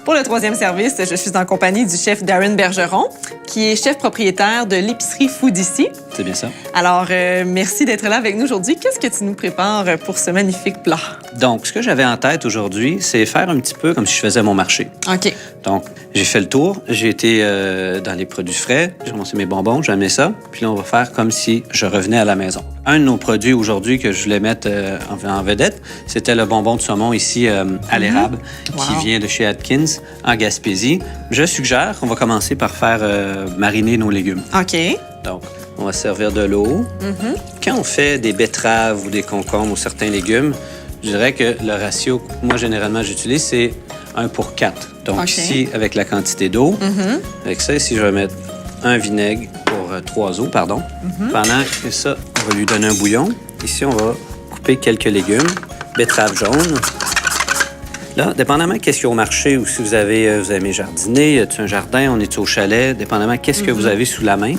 Pour le troisième service, je suis en compagnie du chef Darren Bergeron, qui est chef propriétaire de l'épicerie Food ici. C'est bien ça. Alors, merci d'être là avec nous aujourd'hui. Qu'est-ce que tu nous prépares pour ce magnifique plat? Donc, ce que j'avais en tête aujourd'hui, c'est faire un petit peu comme si je faisais mon marché. OK. Donc, j'ai fait le tour. J'ai été dans les produits frais. J'ai ramassé mes bonbons, j'ai amené ça. Puis là, on va faire comme si je revenais à la maison. Un de nos produits aujourd'hui que je voulais mettre en vedette, c'était le bonbon de saumon ici à l'érable, qui vient de chez Atkins, en Gaspésie. Je suggère qu'on va commencer par faire mariner nos légumes. OK. Donc, on va servir de l'eau. Quand on fait des betteraves ou des concombres ou certains légumes, je dirais que le ratio que moi, généralement, j'utilise, c'est 1 pour 4. Donc, ici, avec la quantité d'eau, avec ça, ici, je vais mettre un vinaigre pour 3 os, pardon. Pendant que ça, on va lui donner un bouillon. Ici, on va couper quelques légumes. Betterave jaune. Là, dépendamment qu'est-ce qu'il y a au marché ou si vous aimez jardiner, y a-t-il un jardin, on est au chalet, dépendamment qu'est-ce que vous avez sous la main,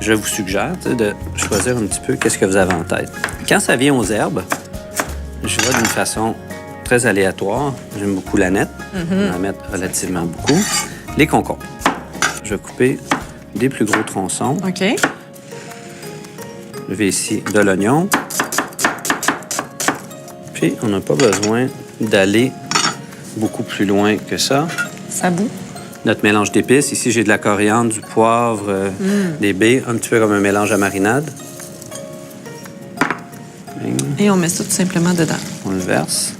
je vous suggère de choisir un petit peu qu'est-ce que vous avez en tête. Quand ça vient aux herbes, je vais d'une façon très aléatoire. J'aime beaucoup la nette. On va en mettre relativement beaucoup. Les concombres. Je vais couper des plus gros tronçons. OK. Je vais ici de l'oignon. Puis, on n'a pas besoin d'aller beaucoup plus loin que ça. Ça bout. Notre mélange d'épices. Ici, j'ai de la coriandre, du poivre, des baies, un petit peu comme un mélange à marinade. Et on met ça tout simplement dedans. On le verse.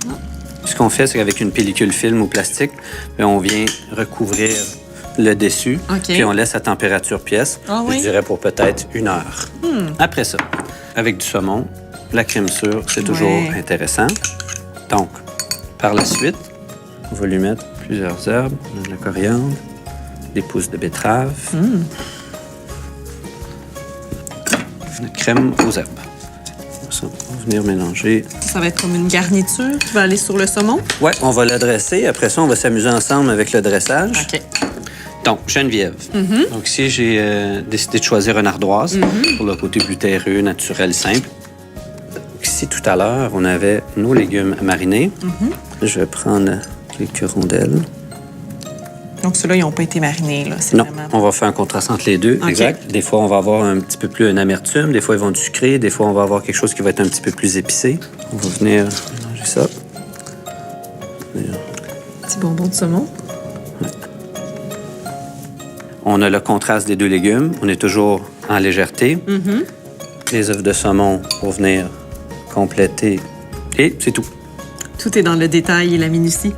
Ce qu'on fait, c'est qu'avec une pellicule film ou plastique, on vient recouvrir le dessus, puis on laisse à température pièce, je dirais pour peut-être 1 heure. Après ça, avec du saumon, la crème sûre, c'est toujours intéressant. Donc, par la suite, on va lui mettre plusieurs herbes, de la coriandre, des pousses de betterave, notre crème aux herbes. Ça, on va venir mélanger. Ça va être comme une garniture qui va aller sur le saumon? Oui, on va le dresser. Après ça, on va s'amuser ensemble avec le dressage. OK. Donc, Geneviève. Donc, ici, j'ai décidé de choisir une ardoise pour le côté plus terreux, naturel, simple. Ici, tout à l'heure, on avait nos légumes marinés. Je vais prendre quelques rondelles. Donc, ceux-là, ils n'ont pas été marinés, là. Non, on va faire un contraste entre les deux. Exact. Des fois, on va avoir un petit peu plus une amertume. Des fois, ils vont du sucré. Des fois, on va avoir quelque chose qui va être un petit peu plus épicé. On va venir mélanger ça. Petit bonbon de saumon. On a le contraste des deux légumes. On est toujours en légèreté. Les œufs de saumon pour venir compléter. Et c'est tout. Tout est dans le détail et la minutie.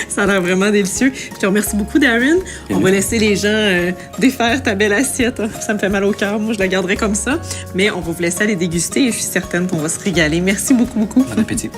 Ça a l'air vraiment délicieux. Je te remercie beaucoup, Darren. On va laisser les gens défaire ta belle assiette. Ça me fait mal au cœur. Moi, je la garderai comme ça. Mais on va vous laisser aller déguster et je suis certaine qu'on va se régaler. Merci beaucoup, beaucoup. Bon appétit.